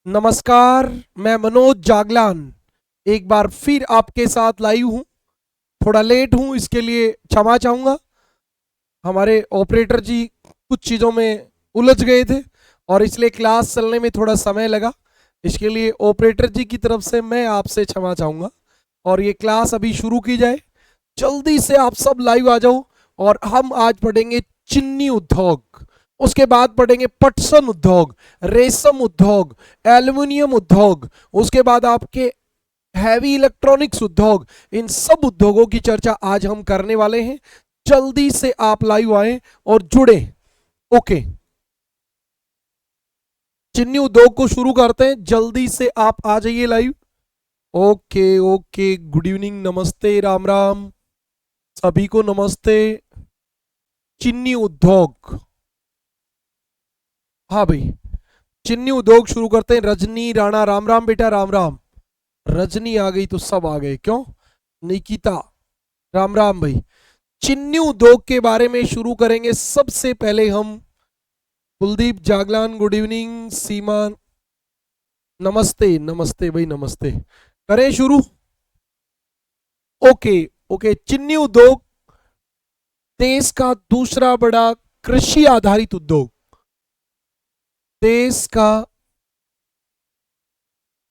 नमस्कार। मैं मनोज जागलान एक बार फिर आपके साथ लाइव हूँ। थोड़ा लेट हूँ, इसके लिए क्षमा चाहूँगा। हमारे ऑपरेटर जी कुछ चीज़ों में उलझ गए थे और इसलिए क्लास चलने में थोड़ा समय लगा। इसके लिए ऑपरेटर जी की तरफ से मैं आपसे क्षमा चाहूँगा और ये क्लास अभी शुरू की जाए। जल्दी से आप सब लाइव आ जाओ और हम आज पढ़ेंगे चीनी उद्योग, उसके बाद पढ़ेंगे पटसन उद्योग, रेशम उद्योग, एल्युमिनियम उद्योग, उसके बाद आपके हैवी इलेक्ट्रॉनिक्स उद्योग। इन सब उद्योगों की चर्चा आज हम करने वाले हैं। जल्दी से आप लाइव आए और जुड़े। ओके, चीनी उद्योग को शुरू करते हैं। जल्दी से आप आ जाइए live. Okay okay, good evening, नमस्ते, राम राम, सभी को नमस्ते। चीनी उद्योग, हाँ भाई, चीनी उद्योग शुरू करते हैं। रजनी राणा, राम राम बेटा, राम राम। रजनी आ गई तो सब आ गए, क्यों? निकिता, राम राम भाई। चीनी उद्योग के बारे में शुरू करेंगे। सबसे पहले हम कुलदीप जागलान, गुड इवनिंग। सीमा, नमस्ते नमस्ते भाई, नमस्ते। करें शुरू। ओके ओके, चीनी उद्योग देश का दूसरा बड़ा कृषि आधारित उद्योग, देश का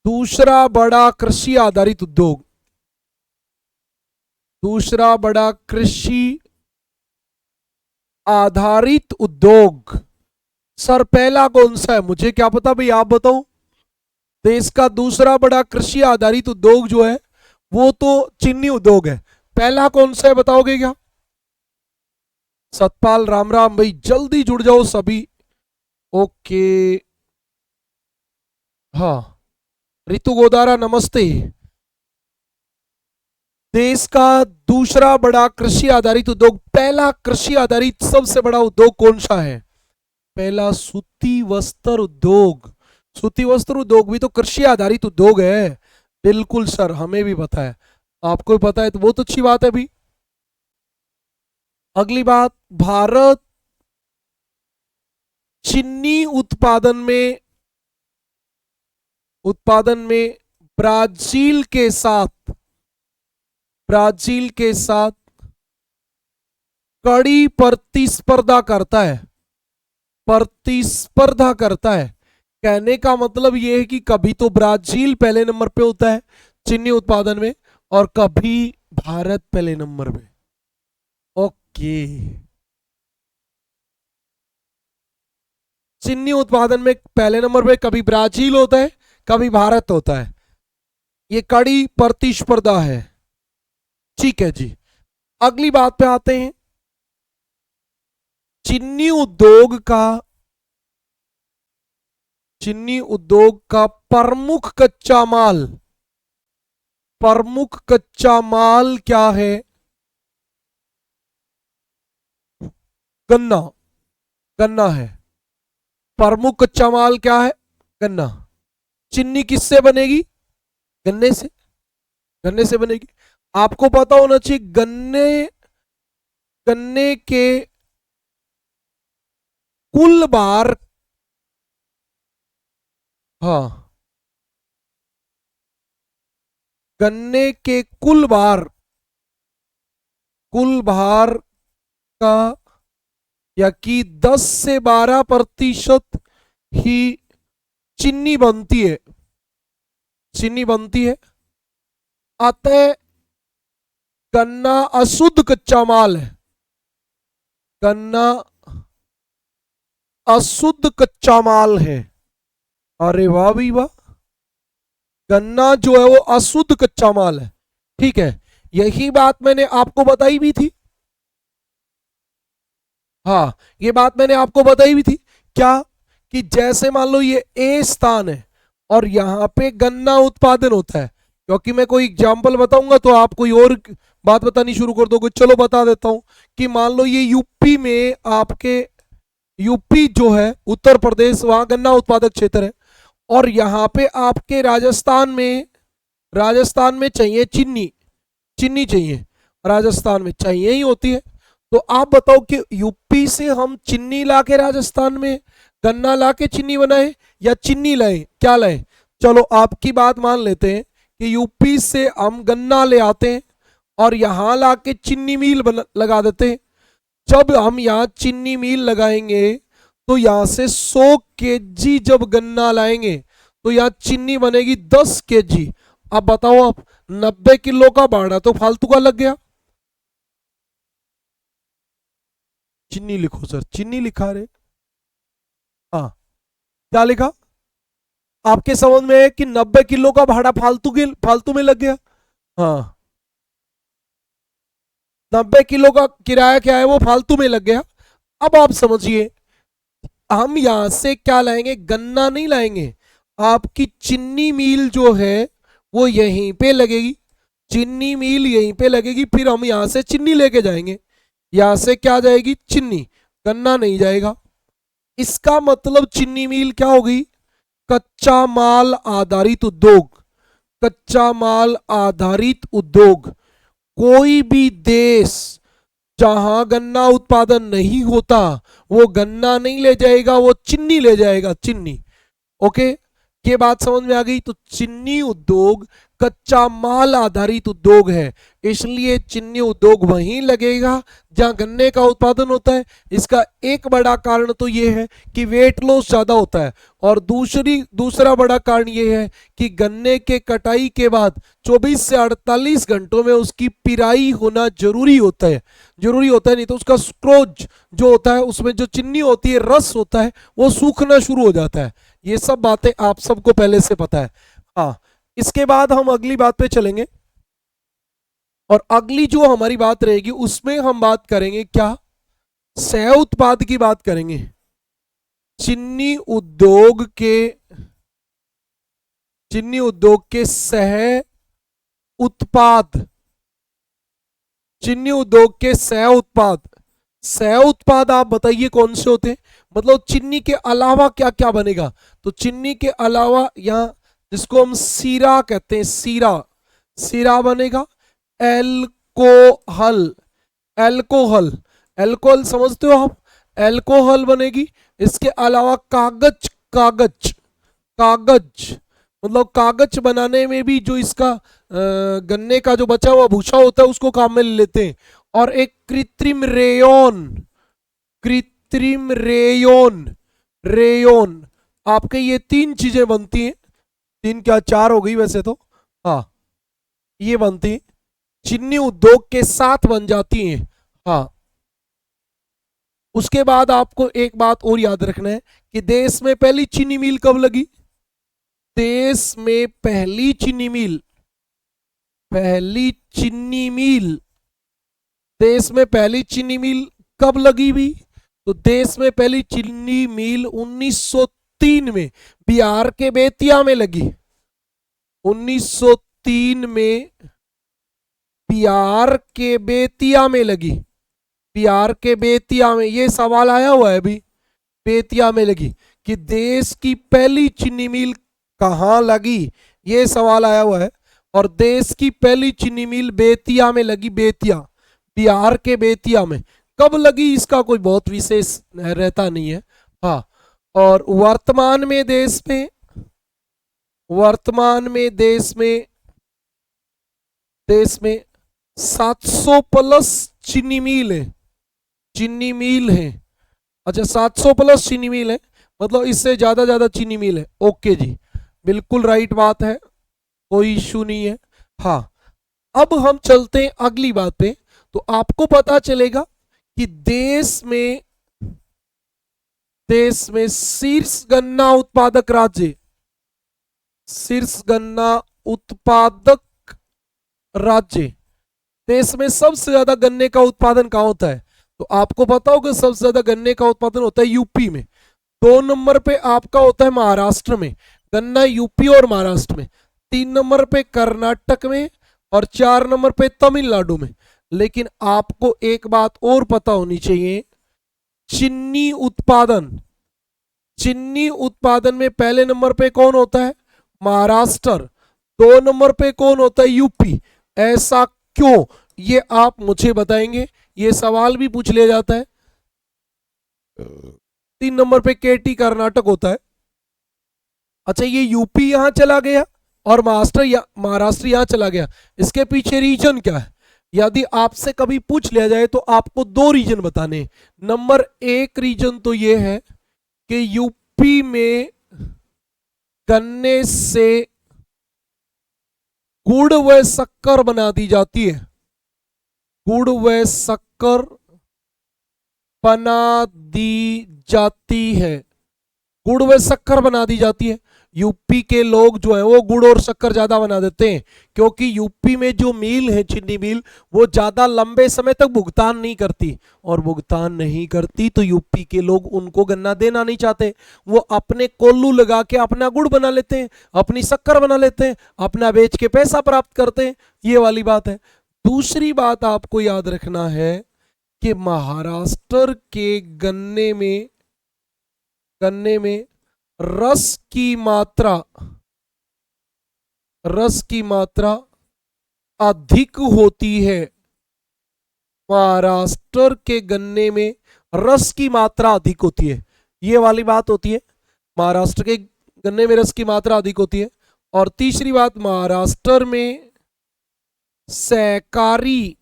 दूसरा बड़ा कृषि आधारित उद्योग, दूसरा बड़ा कृषि आधारित उद्योग। सर पहला कौन सा है, मुझे क्या पता भाई, आप बताओ। देश का दूसरा बड़ा कृषि आधारित उद्योग जो है वो तो चीनी उद्योग है। पहला कौन सा है बताओगे क्या? सतपाल, राम राम भाई, जल्दी जुड़ जाओ सभी। ओके, हाँ, रितु गोदारा, नमस्ते। देश का दूसरा बड़ा कृषि आधारित उद्योग, पहला कृषि आधारित सबसे बड़ा उद्योग कौन सा है? पहला सूती वस्त्र उद्योग। सूती वस्त्र उद्योग भी तो कृषि आधारित उद्योग है। बिल्कुल सर, हमें भी पता है, आपको भी पता है तो बहुत अच्छी बात है भी। अगली बात, भारत चीनी उत्पादन में ब्राजील के साथ, ब्राजील के साथ कड़ी प्रतिस्पर्धा करता है, प्रतिस्पर्धा करता है। कहने का मतलब यह है कि कभी तो ब्राजील पहले नंबर पे होता है चीनी उत्पादन में और कभी भारत पहले नंबर में। ओके, चीनी उत्पादन में पहले नंबर पे कभी ब्राजील होता है, कभी भारत होता है। ये कड़ी प्रतिस्पर्धा है। ठीक है जी, अगली बात पे आते हैं। चीनी उद्योग का, चीनी उद्योग का प्रमुख कच्चा माल, प्रमुख कच्चा माल क्या है? गन्ना, गन्ना है। प्रमुख कच्चा माल क्या है? गन्ना। चीनी किससे बनेगी? गन्ने से, गन्ने से बनेगी। आपको पता होना चाहिए गन्ने, गन्ने के कुल भार, हाँ, गन्ने के कुल भार, कुल भार का या कि 10 से 12% ही चीनी बनती है, चीनी बनती है। अतः गन्ना अशुद्ध कच्चा माल है, गन्ना अशुद्ध कच्चा माल है। अरे वाह भी वाह, गन्ना जो है वो अशुद्ध कच्चा माल है। ठीक है, यही बात मैंने आपको बताई भी थी। हाँ, ये बात मैंने आपको बताई भी थी। क्या? कि जैसे मान लो ये ए स्थान है और यहाँ पे गन्ना उत्पादन होता है। क्योंकि मैं कोई एग्जाम्पल बताऊंगा तो आप कोई और बात बतानी शुरू कर दोगे। चलो बता देता हूं कि मान लो ये यूपी में, आपके यूपी जो है उत्तर प्रदेश, वहां गन्ना उत्पादक क्षेत्र है। और यहाँ पे आपके राजस्थान में, राजस्थान में चाहिए चीनी, चीनी चाहिए, राजस्थान में चाहिए ही होती है। तो आप बताओ कि यूपी से हम चीनी ला के राजस्थान में गन्ना ला के चीनी बनाए या चीनी लाए, क्या लाए? चलो आपकी बात मान लेते हैं कि यूपी से हम गन्ना ले आते हैं और यहाँ ला के चीनी मिल लगा देते हैं। जब हम यहाँ चीनी मिल लगाएंगे तो यहाँ से 100 केजी जब गन्ना लाएंगे तो यहाँ चीनी बनेगी 10 केजी। अब बताओ, आप 90 किलो का भाड़ा तो फालतू का लग गया। चीनी लिखो सर, चीनी लिखा रे। हाँ, क्या लिखा? आपके समझ में है कि 90 किलो का भाड़ा फालतू में लग गया। हाँ, 90 किलो का किराया क्या है वो फालतू में लग गया। अब आप समझिए, हम यहां से क्या लाएंगे? गन्ना नहीं लाएंगे, आपकी चीनी मिल जो है वो यहीं पे लगेगी। चीनी मिल यहीं पे लगेगी, फिर हम यहां से चीनी लेके जाएंगे। यहां से क्या जाएगी? चीनी, गन्ना नहीं जाएगा। इसका मतलब चीनी मिल क्या होगी? कच्चा माल आधारित उद्योग। कच्चा माल आधारित उद्योग। कोई भी देश जहां गन्ना उत्पादन नहीं होता वो गन्ना नहीं ले जाएगा, वो चीनी ले जाएगा, चीनी। ओके, ये बात समझ में आ गई? तो चीनी उद्योग कच्चा माल आधारित उद्योग है, इसलिए चीनी उद्योग वहीं लगेगा जहां गन्ने का उत्पादन होता है। इसका एक बड़ा कारण तो ये है कि वेट लॉस ज्यादा होता है, और दूसरा बड़ा कारण ये है कि गन्ने के कटाई के बाद 24 से 48 घंटों में उसकी पिराई होना जरूरी होता है। नहीं तो उसका स्क्रोज जो होता है, उसमें जो चीनी होती है, रस होता है, वो सूखना शुरू हो जाता है। ये सब बातें आप सबको पहले से पता है। हाँ, इसके बाद हम अगली बात पे चलेंगे, और अगली जो हमारी बात रहेगी उसमें हम बात करेंगे क्या? सह उत्पाद की बात करेंगे। चीनी उद्योग के सह उत्पाद। चीनी उद्योग के सह उत्पाद आप बताइए कौन से होते हैं? मतलब चीनी के अलावा क्या क्या बनेगा? तो चीनी के अलावा यहाँ जिसको हम सीरा कहते हैं, सीरा बनेगा। एल्कोहल, एल्कोहल समझते हो आप? एल्कोहल बनेगी। इसके अलावा कागज मतलब कागज बनाने में भी जो इसका गन्ने का जो बचा हुआ भूसा होता है उसको काम में ले लेते हैं। और एक रेयोन आपके ये 3 चीजें बनती हैं। 3 क्या 4 हो गई वैसे तो। हाँ, ये बनती चीनी उद्योग के साथ बन जाती हैं। हाँ, उसके बाद आपको एक बात और याद रखना है कि देश में पहली चीनी मिल कब लगी? देश में पहली चीनी मिल देश में पहली चीनी मिल कब लगी भी? तो देश में पहली चीनी मिल 1903 में बिहार के बेतिया में लगी। 1903 में बिहार के बेतिया में लगी। बिहार के बेतिया में, ये सवाल आया हुआ है अभी, बेतिया में लगी कि देश की पहली चीनी मिल कहां लगी, ये सवाल आया हुआ है। और देश की पहली चीनी मिल बेतिया में लगी। बेतिया, बिहार के बेतिया में। कब लगी इसका कोई बहुत विशेष रहता नहीं है। हाँ, और वर्तमान में देश में 700 प्लस चीनी मिल है। अच्छा, 700 प्लस चीनी मिल है, मतलब इससे ज्यादा चीनी मिल है। ओके जी, बिल्कुल राइट बात है, कोई इश्यू नहीं है। हाँ, अब हम चलते हैं अगली बात पे। तो आपको पता चलेगा कि देश में शीर्ष गन्ना उत्पादक राज्य, देश में सबसे ज्यादा गन्ने का उत्पादन कहां होता है? तो आपको पता होगा सबसे ज्यादा गन्ने का उत्पादन होता है यूपी में। 2 नंबर पे आपका होता है महाराष्ट्र में, गन्ना यूपी और महाराष्ट्र में। 3 नंबर पे कर्नाटक में, और 4 नंबर पे तमिलनाडु में। लेकिन आपको एक बात और पता होनी चाहिए, चीनी उत्पादन में पहले नंबर पे कौन होता है? महाराष्ट्र। 2 नंबर पे कौन होता है? यूपी। ऐसा क्यों, ये आप मुझे बताएंगे? ये सवाल भी पूछ लिया जाता है। 3 नंबर पे केटी कर्नाटक होता है। अच्छा, ये यूपी यहां चला गया और महाराष्ट्र यहां चला गया, इसके पीछे रीजन क्या है? यदि आपसे कभी पूछ लिया जाए तो आपको 2 रीजन बताने हैं। नंबर 1 रीजन तो ये है कि यूपी में गन्ने से गुड़ व शक्कर बना दी जाती है, गुड़ व शक्कर बना दी जाती है, गुड़ व शक्कर बना दी जाती है। यूपी के लोग जो है वो गुड़ और शक्कर ज्यादा बना देते हैं, क्योंकि यूपी में जो मिल है, चीनी मिल, वो ज्यादा लंबे समय तक भुगतान नहीं करती, और भुगतान नहीं करती तो यूपी के लोग उनको गन्ना देना नहीं चाहते। वो अपने कोल्लू लगा के अपना गुड़ बना लेते हैं, अपनी शक्कर बना लेते हैं, अपना बेच के पैसा प्राप्त करते हैं। ये वाली बात है। दूसरी बात आपको याद रखना है कि महाराष्ट्र के गन्ने में रस की मात्रा अधिक होती है। महाराष्ट्र के गन्ने में रस की मात्रा अधिक होती है, ये वाली बात होती है। महाराष्ट्र के गन्ने में रस की मात्रा अधिक होती है। और तीसरी बात, महाराष्ट्र में सहकारी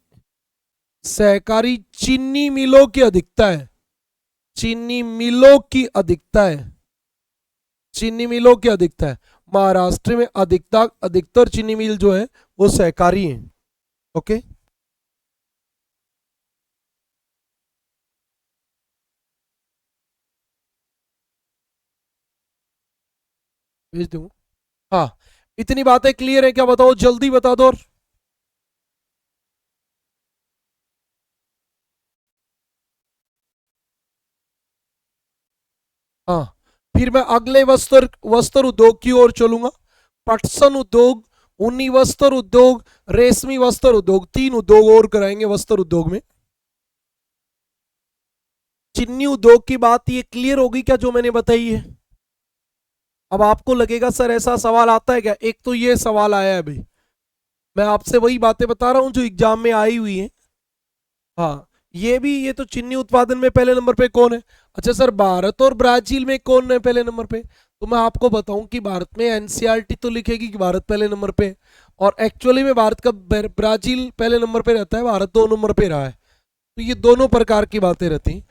चीनी मिलों की अधिकता है, चीनी मिलों की अधिकता है। महाराष्ट्र में अधिकतर चीनी मिल जो है वो सहकारी हैं। ओके, भेज दूँ? हाँ, इतनी बातें क्लियर है क्या? बताओ, जल्दी बता दो। और हाँ, फिर मैं अगले वस्त्र उद्योग की ओर चलूंगा। पटसन उद्योग, ऊनी वस्त्र उद्योग, रेशमी वस्त्र उद्योग, 3 उद्योग और कराएंगे वस्त्र उद्योग में। चीनी उद्योग की बात ये क्लियर होगी क्या जो मैंने बताई है? अब आपको लगेगा सर ऐसा सवाल आता है क्या? एक तो ये सवाल आया है भाई, मैं आपसे वही बातें बता रहा हूं जो एग्जाम में आई हुई है। हाँ, ये तो चीनी उत्पादन में पहले नंबर पे कौन है? अच्छा सर, भारत और ब्राजील में कौन है पहले नंबर पे? तो मैं आपको बताऊं कि भारत में एनसीईआरटी तो लिखेगी कि भारत पहले नंबर पे, और एक्चुअली में भारत का ब्राजील पहले नंबर पे रहता है, भारत 2 नंबर पे रहा है। तो ये दोनों प्रकार की बातें रहती।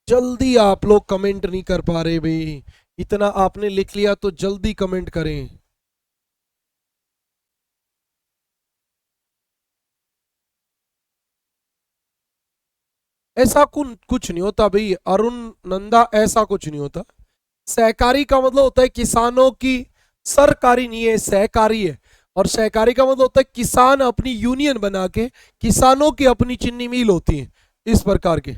जल्दी आप लोग कमेंट नहीं कर पा रहे भाई, इतना आपने लिख लिया तो जल्दी कमेंट करें। ऐसा कुछ नहीं होता भाई अरुण नंदा, ऐसा कुछ नहीं होता। सहकारी का मतलब होता है किसानों की, सरकारी नहीं है, सहकारी है। और सहकारी का मतलब होता है किसान अपनी यूनियन बना के, किसानों की अपनी चीनी मिल होती है, इस प्रकार के।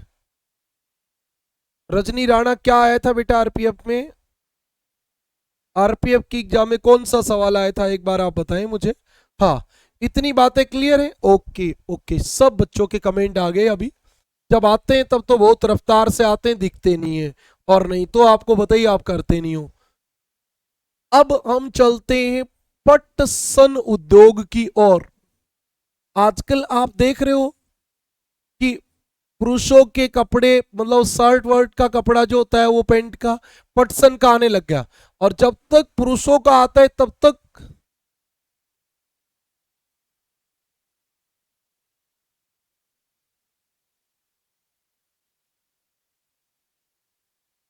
रजनी राणा, क्या आया था बेटा आरपीएफ में? आरपीएफ की एग्जाम में कौन सा सवाल आया था, एक बार आप बताएं मुझे। हाँ, इतनी बातें क्लियर है। ओके ओके, सब बच्चों के कमेंट आ गए। अभी जब आते हैं तब तो बहुत रफ्तार से आते हैं, दिखते नहीं है, और नहीं तो आपको बताइए आप करते नहीं हो। अब हम चलते हैं पटसन उद्योग की ओर। आजकल आप देख रहे हो कि पुरुषों के कपड़े, मतलब शर्ट वर्ट का कपड़ा जो होता है वो पैंट का, पटसन का आने लग गया। और जब तक पुरुषों का आता है तब तक,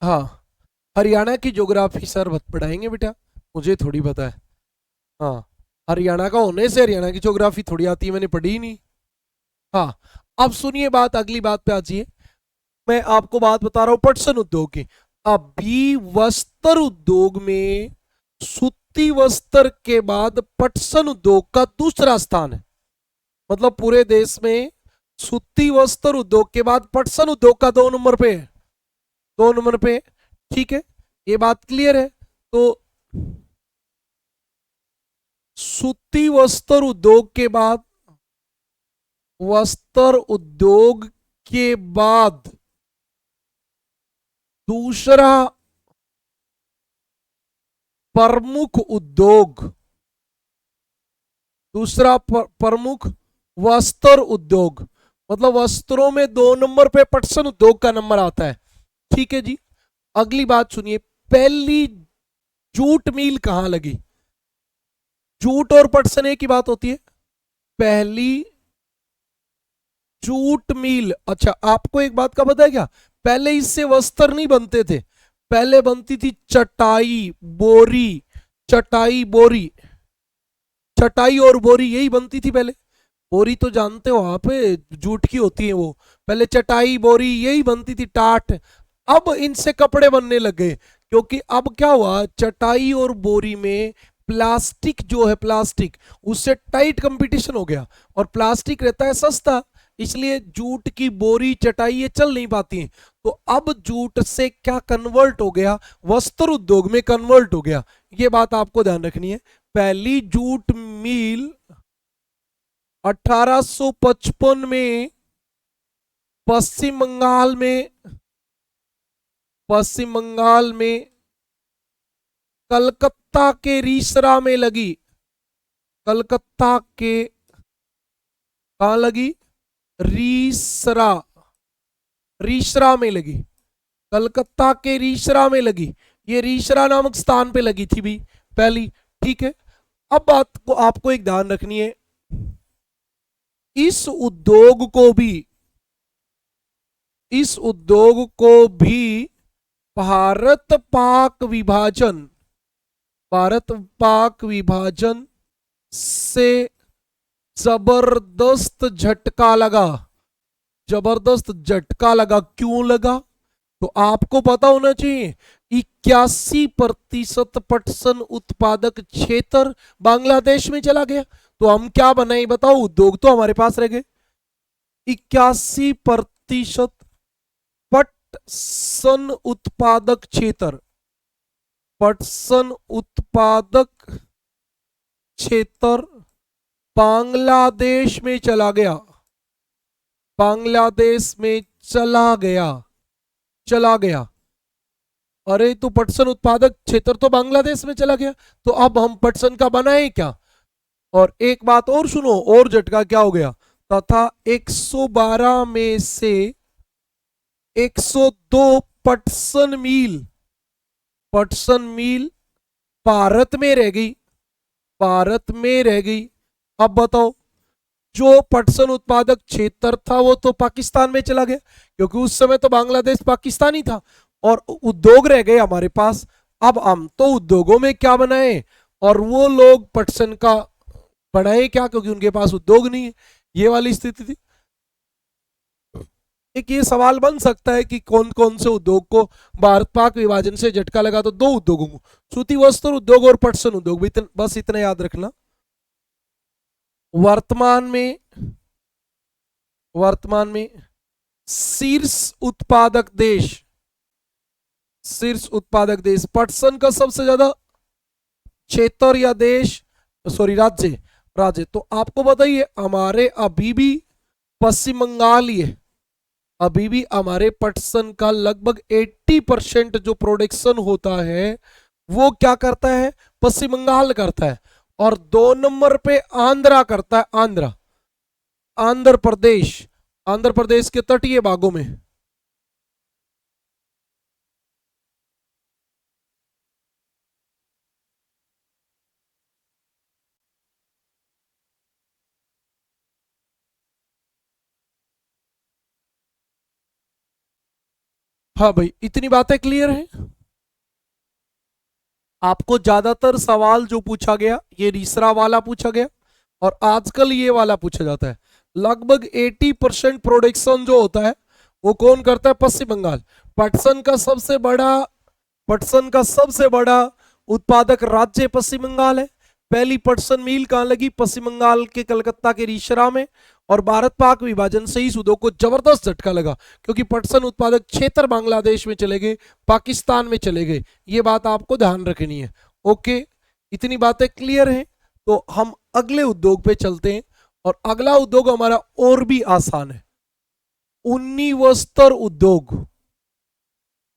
हाँ, हरियाणा की ज्योग्राफी सर पढ़ाएंगे बेटा, मुझे थोड़ी पता है। हाँ, हरियाणा का होने से हरियाणा की ज्योग्राफी थोड़ी आती है, मैंने पढ़ी ही नहीं। हाँ, अब सुनिए बात, अगली बात पे आ जाइए। मैं आपको बात बता रहा हूं पटसन उद्योग की। अभी वस्त्र उद्योग में सूती वस्त्र के बाद पटसन उद्योग का दूसरा स्थान है। मतलब पूरे देश में सूती वस्त्र उद्योग के बाद पटसन उद्योग का 2 नंबर पे है, 2 नंबर पे। ठीक है, ये बात क्लियर है। तो सूती वस्त्र उद्योग के बाद, वस्त्र उद्योग के बाद दूसरा प्रमुख उद्योग, दूसरा प्रमुख वस्त्र उद्योग, मतलब वस्त्रों में 2 नंबर पे पटसन उद्योग का नंबर आता है। ठीक है जी। अगली बात सुनिए, पहली जूट मिल कहां लगी? जूट और पटसन एक ही बात होती है। पहली जूट मिल, अच्छा आपको एक बात का पता है क्या? पहले इससे वस्त्र नहीं बनते थे, पहले बनती थी चटाई बोरी। चटाई बोरी, चटाई और बोरी यही बनती थी पहले। बोरी तो जानते हो आप, जूट की होती है वो। पहले चटाई बोरी यही बनती थी, टाट। अब इनसे कपड़े बनने लग गए, क्योंकि अब क्या हुआ, चटाई और बोरी में प्लास्टिक जो है, प्लास्टिक उससे टाइट कंपटीशन हो गया, और प्लास्टिक रहता है सस्ता, इसलिए जूट की बोरी चटाई ये चल नहीं पाती हैं। तो अब जूट से क्या कन्वर्ट हो गया, वस्त्र उद्योग में कन्वर्ट हो गया। ये बात आपको ध्यान रखनी है। पहली जूट मिल 1855 में पश्चिम बंगाल में, पश्चिम बंगाल में कलकत्ता के रीसरा में लगी। कलकत्ता के कहां लगी? रीसरा, रीसरा में लगी। कलकत्ता के रीसरा में लगी। ये रीसरा नामक स्थान पे लगी थी भी पहली, ठीक है। अब बात को आपको एक ध्यान रखनी है, इस उद्योग को भी, इस उद्योग को भी भारत पाक विभाजन, भारत पाक विभाजन से जबरदस्त झटका लगा। जबरदस्त झटका लगा। क्यों लगा? तो आपको पता होना चाहिए, 81% पटसन उत्पादक क्षेत्र बांग्लादेश में चला गया। तो हम क्या बनाए बताओ, उद्योग तो हमारे पास रह गए। 81% पटसन उत्पादक क्षेत्र, पटसन उत्पादक क्षेत्र बांग्लादेश में चला गया। बांग्लादेश में चला गया, चला गया। अरे तो पटसन उत्पादक क्षेत्र तो बांग्लादेश में चला गया, तो अब हम पटसन का बनाए क्या? और एक बात और सुनो, और झटका क्या हो गया, तथा 112 में से 102 पटसन मील, पटसन मील भारत में रह गई, भारत में रह गई। अब बताओ, जो पटसन उत्पादक क्षेत्र था वो तो पाकिस्तान में चला गया, क्योंकि उस समय तो बांग्लादेश पाकिस्तानी था, और उद्योग रह गए हमारे पास। अब हम तो उद्योगों में क्या बनाए, और वो लोग पटसन का बनाए क्या, क्योंकि उनके पास उद्योग नहीं है। ये वाली स्थिति थी। एक ये सवाल बन सकता है कि कौन कौन से उद्योग को भारत पाक विभाजन से झटका लगा, तो दो उद्योगों को, सूती वस्त्र उद्योग और पटसन उद्योग, बस इतना याद रखना। वर्तमान में, वर्तमान में शीर्ष उत्पादक देश, शीर्ष उत्पादक देश पटसन का सबसे ज्यादा क्षेत्र या देश, सॉरी राज्य, राज्य तो आपको बताइए, हमारे अभी भी पश्चिम बंगाल ही है। अभी भी हमारे पटसन का लगभग 80% जो प्रोडक्शन होता है वो क्या करता है, पश्चिम बंगाल करता है। और 2 नंबर पे आंध्रा करता है, आंध्रा, आंध्र प्रदेश, आंध्र प्रदेश के तटीय भागों में। हाँ भाई, इतनी बातें क्लियर हैं? आपको ज्यादातर सवाल जो पूछा गया ये रीसरा वाला पूछा गया, और आजकल ये वाला पूछा जाता है। लगभग 80% प्रोडक्शन जो होता है वो कौन करता है, पश्चिम बंगाल। पटसन का सबसे बड़ा, पटसन का सबसे बड़ा उत्पादक राज्य पश्चिम बंगाल है। पहली पटसन मिल कहां लगी, पश्चिम बंगाल के कलकत्ता के रीसरा में। और भारत पाक विभाजन से इस उद्योग को जबरदस्त झटका लगा, क्योंकि पटसन उत्पादक क्षेत्र बांग्लादेश में चले गए, पाकिस्तान में चले गए। ये बात आपको ध्यान रखनी है। ओके, इतनी बातें क्लियर हैं? तो हम अगले उद्योग पे चलते हैं, और अगला उद्योग हमारा और भी आसान है, उन्नी वस्त्र उद्योग।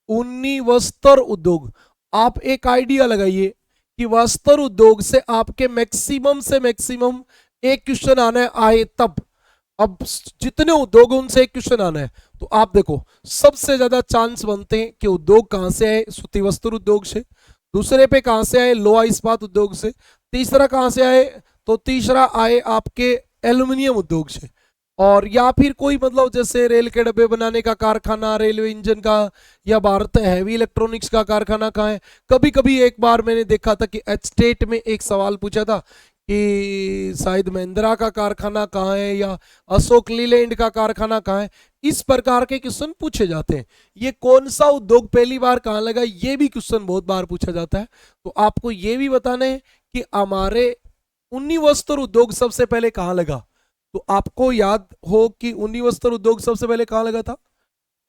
उन्नी वस्त्र उद्योग, आप एक आइडिया लगाइए कि वस्त्र उद्योग से आपके मैक्सिमम से मैक्सिमम एक क्वेश्चन आना है, आए तब। अब जितने उद्योग उनसे एक क्वेश्चन आना है। तो आप देखो, सबसे ज्यादा चांस बनते हैं कि उद्योग कहां से आए, सूती वस्त्र उद्योग से। दूसरे पे कहां से आए, लोहा इस्पात उद्योग से। तीसरा कहां से आए, तो तीसरा आए आपके एल्यूमिनियम उद्योग से। और या फिर कोई मतलब जैसे रेल के डब्बे बनाने का कारखाना, रेलवे इंजन का, या भारत हैवी इलेक्ट्रॉनिक्स का कारखाना कहाँ है। कभी कभी एक बार मैंने देखा था कि एचटेट में एक सवाल पूछा था कि शायद महिंद्रा का कारखाना कहाँ है, या अशोक लीलैंड का कारखाना कहाँ है। इस प्रकार के क्वेश्चन पूछे जाते हैं। ये कौन सा उद्योग पहली बार कहाँ लगा, ये भी क्वेश्चन बहुत बार पूछा जाता है। तो आपको ये भी बताना है कि हमारे उन्नी वस्त्र उद्योग सबसे पहले कहाँ लगा। तो आपको याद हो कि उन्नी वस्त्र उद्योग सबसे पहले कहाँ लगा था,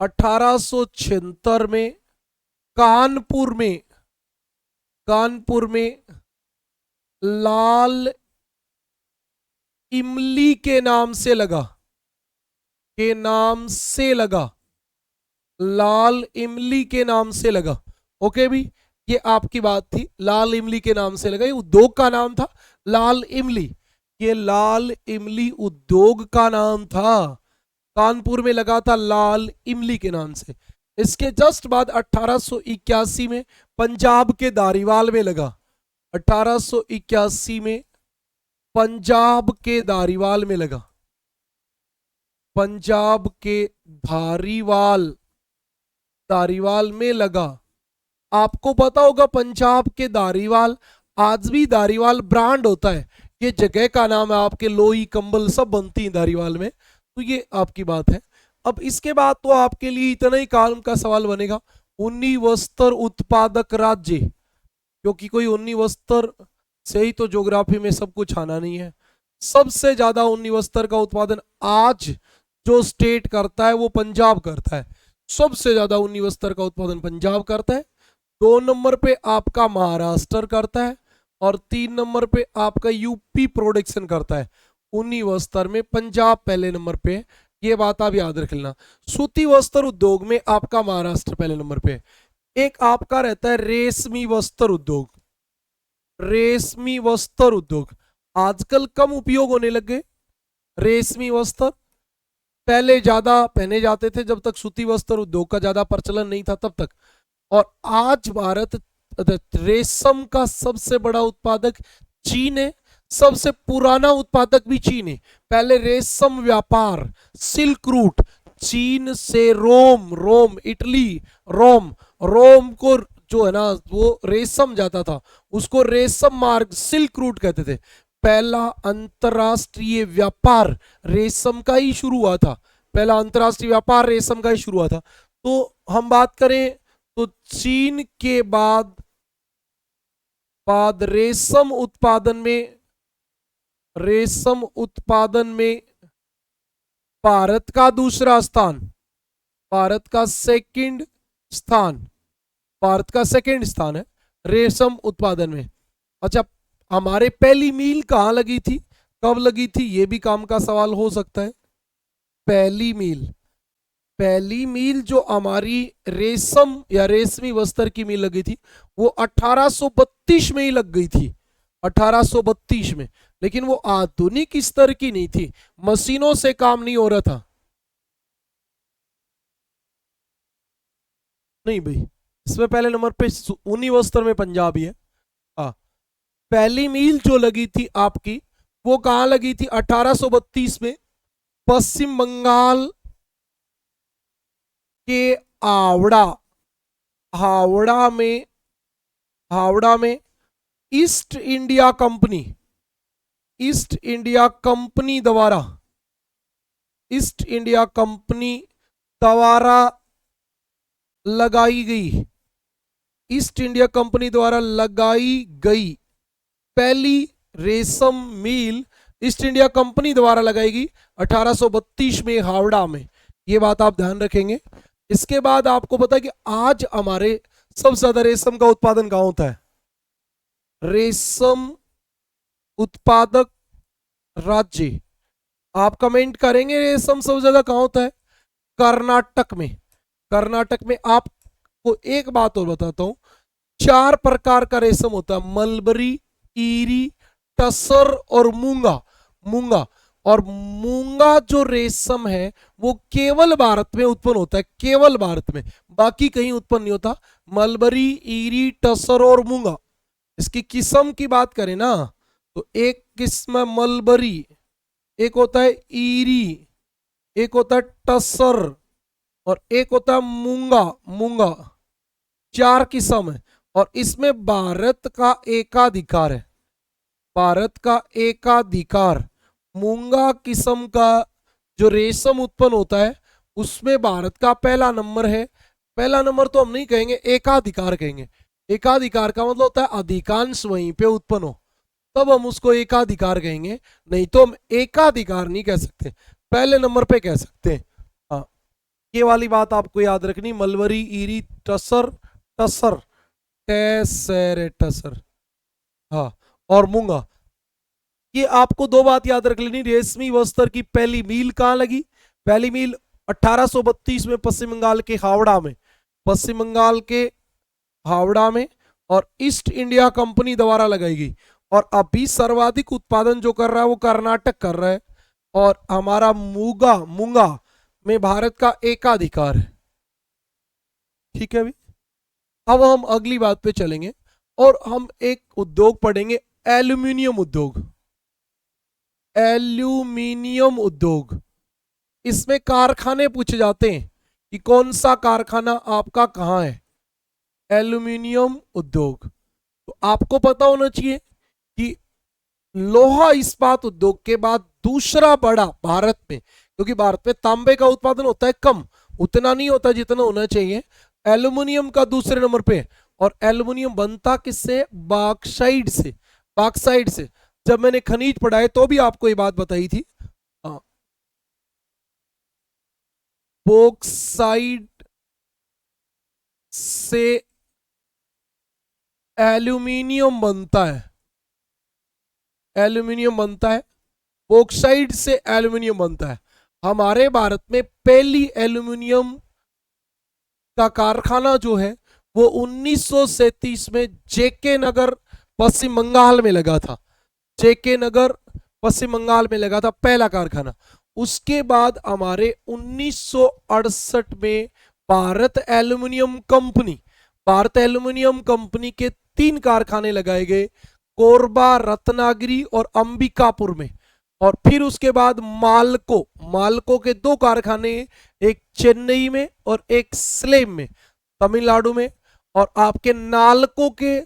1876 में कानपुर में। कानपुर में लाल इमली के नाम से लगा, के नाम से लगा, लाल इमली के नाम से लगा। ओके भी, ये आपकी बात थी, लाल इमली के नाम से लगा। ये उद्योग का नाम था लाल इमली, ये लाल इमली उद्योग का नाम था। कानपुर में लगा था लाल इमली के नाम से। इसके जस्ट बाद 1881 में पंजाब के दारीवाल में लगा। 1881 में पंजाब के दारीवाल में लगा। पंजाब के धारीवाल, दारीवाल में लगा। आपको पता होगा पंजाब के दारीवाल, आज भी दारीवाल ब्रांड होता है, ये जगह का नाम है। आपके लोई कंबल सब बनती है दारीवाल में। तो ये आपकी बात है। अब इसके बाद तो आपके लिए इतना ही काम का सवाल बनेगा, उन्नी वस्त्र उत्पादक राज्य, क्योंकि कोई उन्नी वस्त्र से ही तो ज्योग्राफी में सब कुछ आना नहीं है। सबसे ज्यादा उन्नी वस्त्र का उत्पादन आज जो स्टेट करता है वो पंजाब करता है। सबसे ज्यादा उन्नी वस्त्र का उत्पादन पंजाब करता है। 2 नंबर पे आपका महाराष्ट्र करता है, और 3 नंबर पे आपका यूपी प्रोडक्शन करता है। उन्नी वस्त्र में पंजाब पहले नंबर पे है, ये बात आप याद रख लेना। सूती वस्त्र उद्योग में आपका महाराष्ट्र पहले नंबर पे है। एक आपका रहता है रेशमी वस्त्र उद्योग। रेशमी वस्त्र उद्योग आजकल कम उपयोग होने लगे। रेशमी वस्त्र पहले ज्यादा पहने जाते थे जब तक सूती वस्त्र उद्योग का ज्यादा प्रचलन नहीं था तब तक। और आज भारत रेशम का सबसे बड़ा उत्पादक चीन है, सबसे पुराना उत्पादक भी चीन है। पहले रेशम व्यापार, सिल्क रूट, चीन से रोम, रोम इटली, रोम, रोम को जो है ना वो रेशम जाता था, उसको रेशम मार्ग, सिल्क रूट कहते थे। पहला अंतरराष्ट्रीय व्यापार रेशम का ही शुरू हुआ था। पहला अंतरराष्ट्रीय व्यापार रेशम का ही शुरू हुआ था। तो हम बात करें तो चीन के बाद रेशम उत्पादन में, रेशम उत्पादन में भारत का दूसरा स्थान, भारत का सेकंड स्थान, भारत का सेकंड स्थान है रेशम उत्पादन में। अच्छा, हमारे पहली मील कहां लगी थी, कब लगी थी, ये भी काम का सवाल हो सकता है। पहली मील, पहली मील जो हमारी रेशम या रेशमी वस्त्र की मील लगी थी वो 1832 में ही लग गई थी, 1832 में। लेकिन वो आधुनिक स्तर की नहीं थी, मशीनों से काम नहीं हो रहा था। नहीं भाई, इसमें पहले नंबर पे ऊनी वस्त्र में पंजाब ही है। हाँ, पहली मील जो लगी थी आपकी वो कहां लगी थी, 1832 में पश्चिम बंगाल के हावड़ा, हावड़ा में, हावड़ा में east India company, east India company द्वारा, ईस्ट इंडिया कंपनी द्वारा लगाई गई, ईस्ट इंडिया कंपनी द्वारा लगाई गई पहली रेशम मील ईस्ट इंडिया कंपनी द्वारा लगाई गई 1832 में हावड़ा में। ये बात आप ध्यान रखेंगे। इसके बाद आपको पता है कि आज हमारे सबसे ज्यादा रेशम का उत्पादन कहां होता है, रेशम उत्पादक राज्य, आप कमेंट करेंगे रेशम सबसे ज्यादा कहां होता है, कर्नाटक में। कर्नाटक में। आपको एक बात और बताता हूं, 4 प्रकार का रेशम होता है, मलबरी, ईरी, टसर और मूंगा। मूंगा और मूंगा जो रेशम है वो केवल भारत में उत्पन्न होता है, केवल भारत में, बाकी कहीं उत्पन्न नहीं होता। मलबरी, ईरी, टसर और मूंगा। इसकी किस्म की बात करें ना तो एक किस्म है मलबरी, एक होता है ईरी, एक होता है टसर और एक होता है मूंगा। मूंगा 4 किस्म है और इसमें भारत का एकाधिकार है, भारत का एकाधिकार। मूंगा किस्म का जो रेशम उत्पन्न होता है उसमें भारत का पहला नंबर है। पहला नंबर तो हम नहीं कहेंगे, एकाधिकार कहेंगे। एकाधिकार का मतलब होता है अधिकांश वहीं पे उत्पन्न हो, तब हम उसको एकाधिकार कहेंगे, नहीं तो हम एकाधिकार नहीं कह सकते, पहले नंबर पे कह सकते हैं। हाँ, ये वाली बात आपको याद रखनी, mulberry, eerie, tussar, tussar, Taisor, tussar, हाँ, और मूंगा। ये आपको 2 बात याद रख लेनी, रेशमी वस्त्र की पहली मील कहां लगी? पहली मील 1832 में पश्चिम बंगाल के हावड़ा में, पश्चिम बंगाल के हावड़ा में, और ईस्ट इंडिया कंपनी द्वारा लगाई गई। और अभी सर्वाधिक उत्पादन जो कर रहा है वो कर्नाटक कर रहा है, और हमारा मूंगा, मूंगा में भारत का एकाधिकार है। ठीक है अभी, अब हम अगली बात पे चलेंगे और हम एक उद्योग पढ़ेंगे, एल्यूमिनियम उद्योग। एल्यूमिनियम उद्योग, इसमें कारखाने पूछे जाते हैं कि कौन सा कारखाना आपका कहां है। एल्यूमिनियम उद्योग, तो आपको पता होना चाहिए कि लोहा इस्पात उद्योग के बाद दूसरा बड़ा भारत में, क्योंकि भारत में तांबे का उत्पादन होता है कम, उतना नहीं होता जितना होना चाहिए, एल्यूमिनियम का दूसरे नंबर पे। और एल्यूमिनियम बनता किससे? बॉक्साइट से, बॉक्साइट से। जब मैंने खनिज पढ़ाए तो भी आपको ये बात बताई थी, बॉक्साइट से एल्यूमिनियम बनता है, एल्यूमिनियम बनता है, बॉक्साइट से एल्यूमिनियम बनता है। हमारे भारत में पहली एल्यूमिनियम का कारखाना जो है वो 1937 में जेके नगर पश्चिम बंगाल में लगा था, जेके नगर पश्चिम बंगाल में लगा था पहला कारखाना। उसके बाद हमारे 1968 में Bharat aluminium company, Bharat aluminium company के 3 कारखाने लगाए गए, कोरबा, रत्नागिरी और अंबिकापुर में। और फिर उसके बाद मालको, मालको के 2 कारखाने, एक चेन्नई में और एक स्लेम में तमिलनाडु में, और आपके नालको के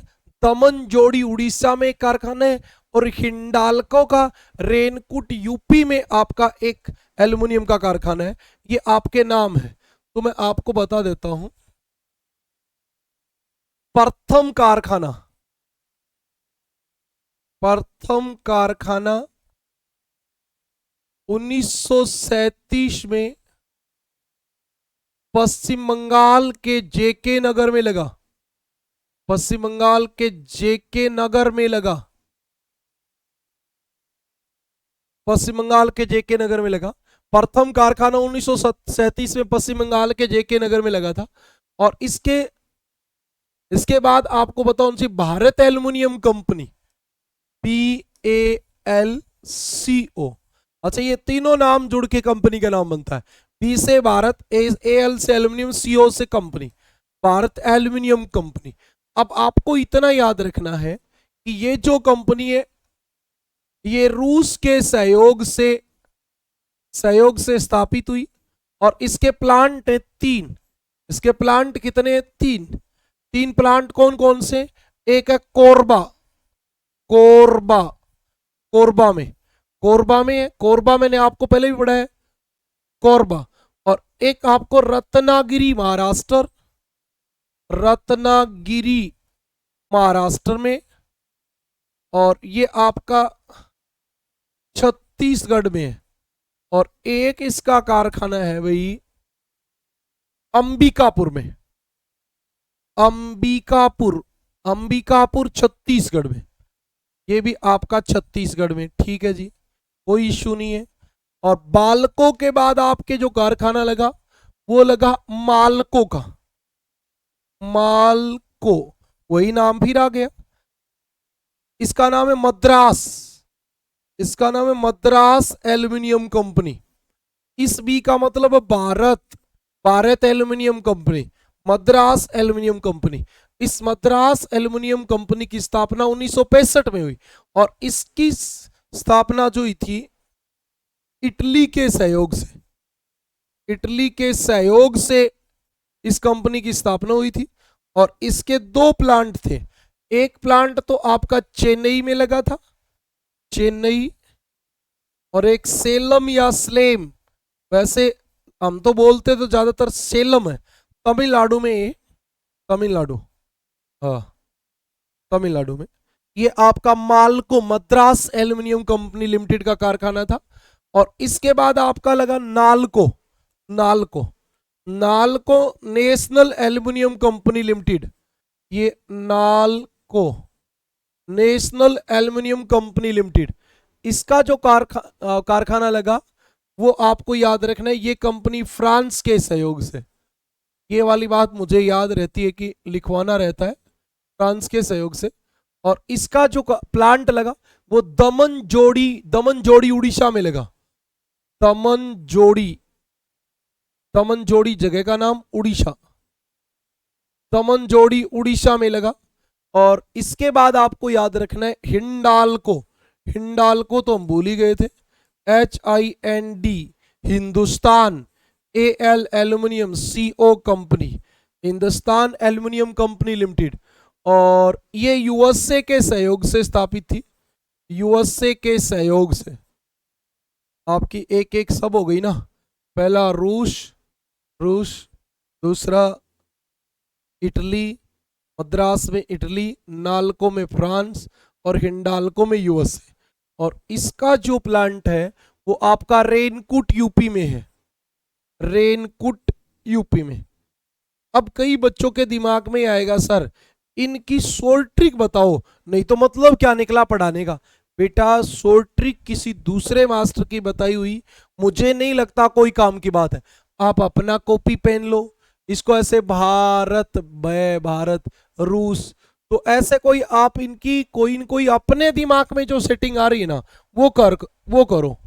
दमन जोड़ी उड़ीसा में एक कारखाना है, और हिंडाल्को का रेनकुट यूपी में आपका एक एल्यूमिनियम का कारखाना है। ये आपके नाम है, तो मैं आपको बता देता हूं। प्रथम कारखाना, प्रथम कारखाना 1937 में पश्चिम बंगाल के जेके नगर में लगा, पश्चिम बंगाल के जेके नगर में लगा, पश्चिम बंगाल के जेके नगर में लगा। प्रथम कारखाना 1937 में पश्चिम बंगाल के जेके नगर में लगा था। और इसके बाद आपको बताऊं, भारत एल्यूमिनियम कंपनी, PALCO, अच्छा, ये तीनों नाम जुड़ के कंपनी का नाम बनता है। बी से भारत, AL से एल्यूमिनियम, CO से कंपनी, भारत एल्यूमिनियम कंपनी। अब आपको इतना याद रखना है कि ये जो कंपनी है ये रूस के सहयोग से स्थापित हुई, और इसके प्लांट है 3। इसके प्लांट कितने? 3 प्लांट। कौन कौन से? एक है कोरबा, कोरबा, कोरबा में, कोरबा में, कोरबा मैंने आपको पहले भी पढ़ा है, कोरबा। और एक आपको रत्नागिरी, महाराष्ट्र, रत्नागिरी महाराष्ट्र में, और ये आपका छत्तीसगढ़ में है। और एक इसका कारखाना है भाई अंबिकापुर में, अंबिकापुर, अंबिकापुर छत्तीसगढ़ में, ये भी आपका छत्तीसगढ़ में। ठीक है जी, कोई इश्यू नहीं है। और बालको के बाद आपके जो कारखाना लगा वो लगा मालको का, मालको, वही नाम फिर आ गया। इसका नाम है मद्रास, इसका नाम है मद्रास एल्युमिनियम कंपनी। इस बी का मतलब है Bharat, Bharat aluminium company, Madras Aluminium company. इस मद्रास एल्युमिनियम कंपनी की स्थापना 1965 में हुई और इसकी स्थापना जो हुई थी इटली के सहयोग से, इटली के सहयोग से इस कंपनी की स्थापना हुई थी। और इसके दो प्लांट थे, एक प्लांट तो आपका चेन्नई में लगा था, चेन्नई, और एक सेलम या स्लेम, वैसे हम तो बोलते तो ज्यादातर सेलम है, तमिलनाडु में, तमिलनाडु, हाँ तमिलनाडु में। ये आपका MALCO Madras Aluminium Company Limited का कारखाना था। और इसके बाद आपका लगा NALCO, NALCO, NALCO National Aluminium Company Limited. ये NALCO National Aluminium Company Limited, इसका जो कारखाना लगा वो आपको याद रखना है, ये कंपनी फ्रांस के सहयोग से, ये वाली बात मुझे याद रहती है कि लिखवाना रहता है, फ्रांस के सहयोग से। और इसका जो प्लांट लगा वो दमन जोड़ी, दमन जोड़ी उड़ीसा में लगा, दमन जोड़ी, दमन जोड़ी जगह का नाम उड़ीसा, दमन जोड़ी उड़ीसा में लगा। और इसके बाद आपको याद रखना है हिंडाल्को, हिंडाल्को तो हम भूल ही गए थे, HIND, Hindustan, AL aluminium CO company, Hindustan aluminium company limited. और ये USA के सहयोग से स्थापित थी, USA के सहयोग से। आपकी एक एक सब हो गई ना, पहला रूस, रूस, दूसरा इटली, मद्रास में इटली, नालको में फ्रांस और हिंडाल्को में USA। और इसका जो प्लांट है वो आपका रेनकुट यूपी में है, रेनकुट यूपी में। अब कई बच्चों के दिमाग में आएगा सर इनकी शॉर्ट ट्रिक बताओ, नहीं तो मतलब क्या निकला पढ़ाने का। बेटा शॉर्ट ट्रिक किसी दूसरे मास्टर की बताई हुई मुझे नहीं लगता कोई काम की बात है। आप अपना कॉपी पेन लो, इसको ऐसे भारत, भारत, रूस, तो ऐसे कोई आप इनकी कोई न कोई अपने दिमाग में जो सेटिंग आ रही है ना वो करो।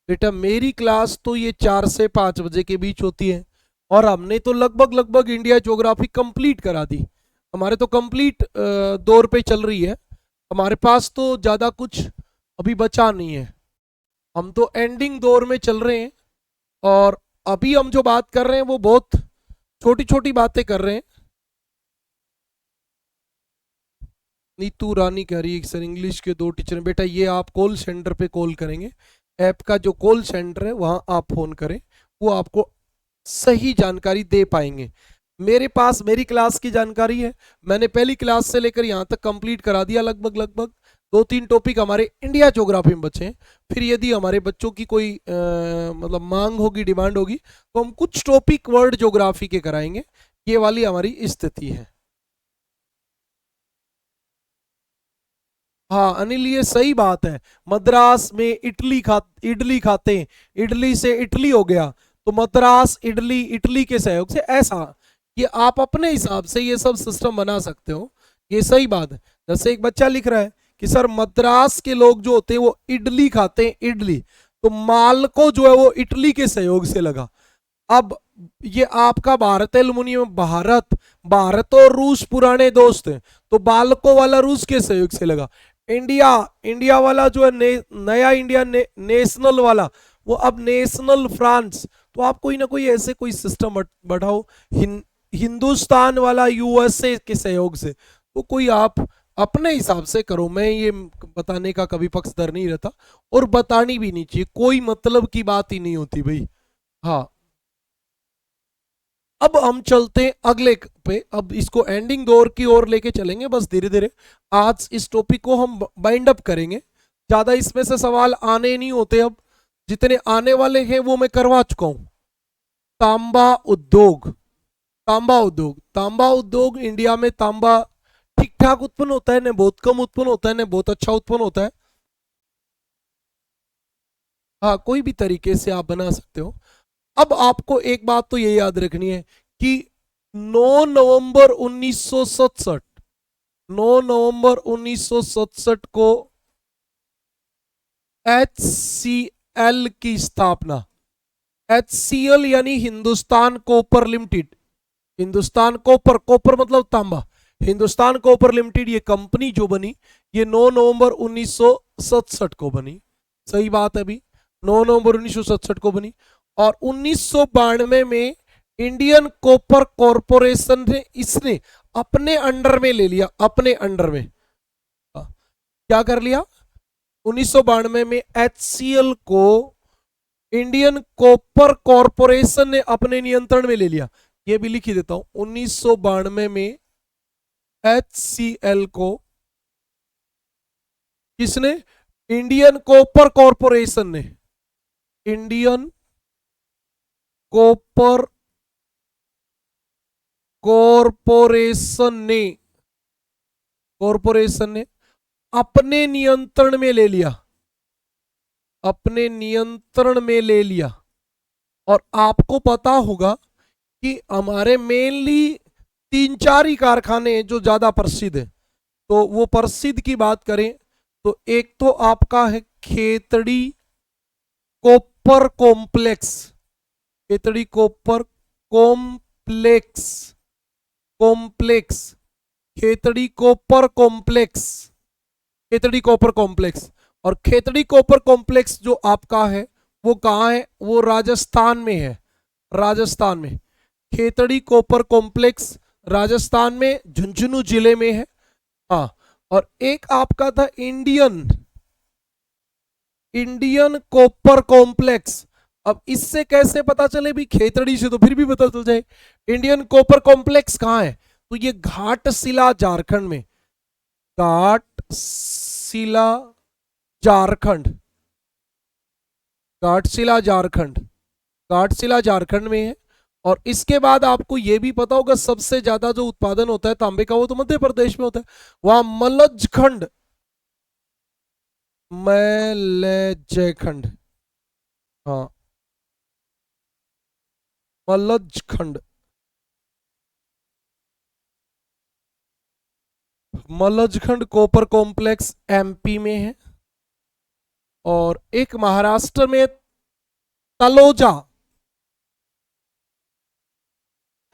बेटा मेरी क्लास तो ये 4 से 5 बजे के बीच होती है और हमने तो लगभग लगभग इंडिया ज्योग्राफी कंप्लीट करा दी, हमारे तो कंप्लीट दौर पे चल रही है, हमारे पास तो ज़्यादा कुछ अभी बचा नहीं है, हम तो एंडिंग दौर में चल रहे हैं। और अभी हम जो बात कर रहे हैं वो बहुत छोटी छोटी बातें कर रहे हैं। नीतू रानी कह रही है सर इंग्लिश के 2 टीचर हैं। बेटा ये आप कॉल सेंटर पे कॉल करेंगे, ऐप का जो कॉल सेंटर है वहाँ आप फ़ोन करें, वो आपको सही जानकारी दे पाएंगे। मेरे पास मेरी क्लास की जानकारी है, मैंने पहली क्लास से लेकर यहाँ तक कंप्लीट करा दिया लगभग लगभग। 2-3 टॉपिक हमारे इंडिया ज्योग्राफी में बचे हैं, फिर यदि हमारे बच्चों की कोई मतलब मांग होगी, डिमांड होगी, तो हम कुछ टॉपिक वर्ल्ड ज्योग्राफी के कराएंगे। ये वाली हमारी स्थिति है। हाँ अनिल ये सही बात है, मद्रास में इडली खाते हैं, इडली से इटली हो गया, तो मद्रास इडली, इटली के सहयोग से, ऐसा कि आप अपने हिसाब से ये सब सिस्टम बना सकते हो, ये सही बात है। जैसे एक बच्चा लिख रहा है कि सर मद्रास के लोग जो होते हैं वो इडली खाते हैं, इडली, तो मालको जो है वो इटली के सहयोग से लगा। अब ये आपका भारत एल्युमिनियम, भारत, भारत और रूस पुराने दोस्त हैं, तो बालको वाला रूस के सहयोग से लगा। इंडिया, इंडिया वाला जो है नया इंडिया नेशनल वाला, वो अब नेशनल फ्रांस, तो आप कोई ना कोई ऐसे कोई सिस्टम बढ़ाओ। हिंदुस्तान वाला USA के सहयोग से, तो कोई आप अपने हिसाब से करो, मैं ये बताने का कभी पक्षधर नहीं रहता और बतानी भी नहीं चाहिए, कोई मतलब की बात ही नहीं होती भाई। हाँ अब हम चलते हैं अगले पे, अब इसको एंडिंग दौर की ओर लेके चलेंगे बस धीरे धीरे। आज इस टॉपिक को हम बाइंड अप करेंगे, ज्यादा इसमें से सवाल आने नहीं होते, अब जितने आने वाले हैं वो मैं करवा चुका हूं। तांबा उद्योग, तांबा उद्योग, तांबा उद्योग, इंडिया में तांबा ठीक ठाक उत्पन्न होता है, न बहुत कम उत्पन्न होता है, न बहुत अच्छा उत्पन्न होता है। हाँ कोई भी तरीके से आप बना सकते हो। अब आपको एक बात तो ये याद रखनी है कि 9 नवंबर 1967, 9 नवंबर 1967 को HCL की स्थापना, HCL यानी Hindustan copper limited, Hindustan copper, copper मतलब तांबा, हिंदुस्तान कॉपर लिमिटेड ये कंपनी जो बनी ये 9 नवंबर 1967 को बनी। सही बात है अभी, 9 नवंबर 1967 को बनी। और 1992 में इंडियन कॉपर कॉरपोरेशन ने इसने अपने अंडर में ले लिया, अपने अंडर में क्या कर लिया, 1992 में HCL को इंडियन कॉपर कॉरपोरेशन ने अपने नियंत्रण में ले लिया। ये भी लिख ही देता हूं, 1992 में HCL को किसने, इंडियन कॉपर कॉरपोरेशन ने, इंडियन कॉपर कॉरपोरेशन ने, कॉरपोरेशन ने अपने नियंत्रण में ले लिया, अपने नियंत्रण में ले लिया। और आपको पता होगा कि हमारे मेनली 3-4 ही कारखाने हैं जो ज्यादा प्रसिद्ध है। तो वो प्रसिद्ध की बात करें तो एक तो आपका है Khetri Copper complex, Khetri Copper complex, complex, Khetri Copper complex, Khetri Copper complex. और खेतड़ी कॉपर कॉम्प्लेक्स जो आपका है वो कहाँ है, वो राजस्थान में है, राजस्थान में। खेतड़ी कॉपर कॉम्प्लेक्स राजस्थान में झुंझुनू जिले में है। हाँ, और एक आपका था इंडियन, इंडियन कॉपर कॉम्प्लेक्स। अब इससे कैसे पता चले भी, खेतड़ी से तो फिर भी पता चल जाए। इंडियन कॉपर कॉम्प्लेक्स कहाँ है, तो ये घाटशिला झारखंड में, घाटशिला झारखंड, घाटशिला झारखंड, घाटशिला झारखंड में है। और इसके बाद आपको यह भी पता होगा सबसे ज्यादा जो उत्पादन होता है तांबे का वो तो मध्य प्रदेश में होता है, वहां मलजखंड, मलजखंड, हाँ Malajkhand, Malajkhand copper complex MP में है। और एक महाराष्ट्र में तलोजा,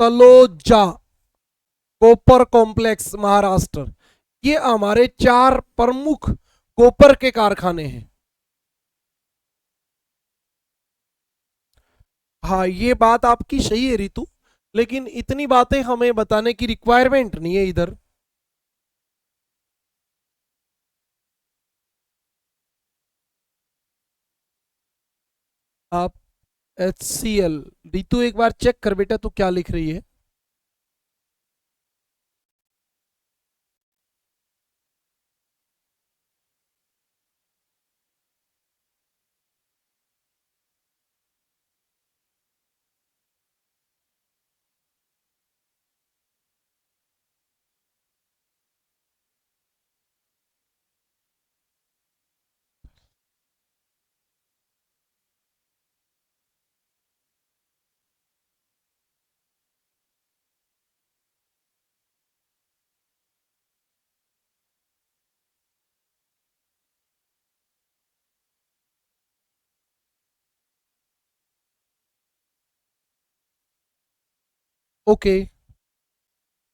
तलोजा कॉपर कॉम्प्लेक्स महाराष्ट्र। ये हमारे 4 प्रमुख कॉपर के कारखाने हैं। हाँ ये बात आपकी सही है रितु, लेकिन इतनी बातें हमें बताने की रिक्वायरमेंट नहीं है इधर। आप HCL, रितु एक बार चेक कर बेटा तो क्या लिख रही है। ओके,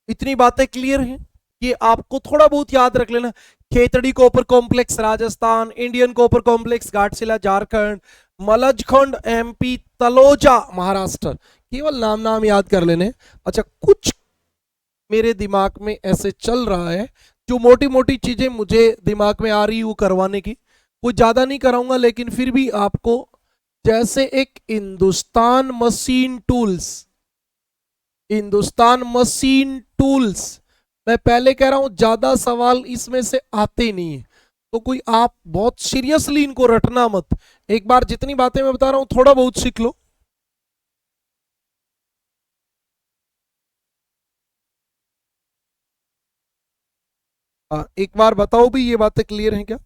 इतनी बातें क्लियर हैं, ये आपको थोड़ा बहुत याद रख लेना। Khetri Copper Complex Rajasthan, Indian Copper Complex Ghatshila Jharkhand, Malajkhand MP, Taloja Maharashtra, केवल नाम नाम याद कर लेने। अच्छा, कुछ मेरे दिमाग में ऐसे चल रहा है जो मोटी मोटी चीजें मुझे दिमाग में आ रही वो करवाने की, कुछ ज्यादा नहीं कराऊंगा लेकिन फिर भी आपको, जैसे एक Hindustan machine tools, Hindustan machine tools, मैं पहले कह रहा हूं ज्यादा सवाल इसमें से आते नहीं है, तो कोई आप बहुत सीरियसली इनको रटना मत। एक बार जितनी बातें मैं बता रहा हूं थोड़ा बहुत सीख लो। एक बार बताओ भी ये बातें क्लियर हैं क्या।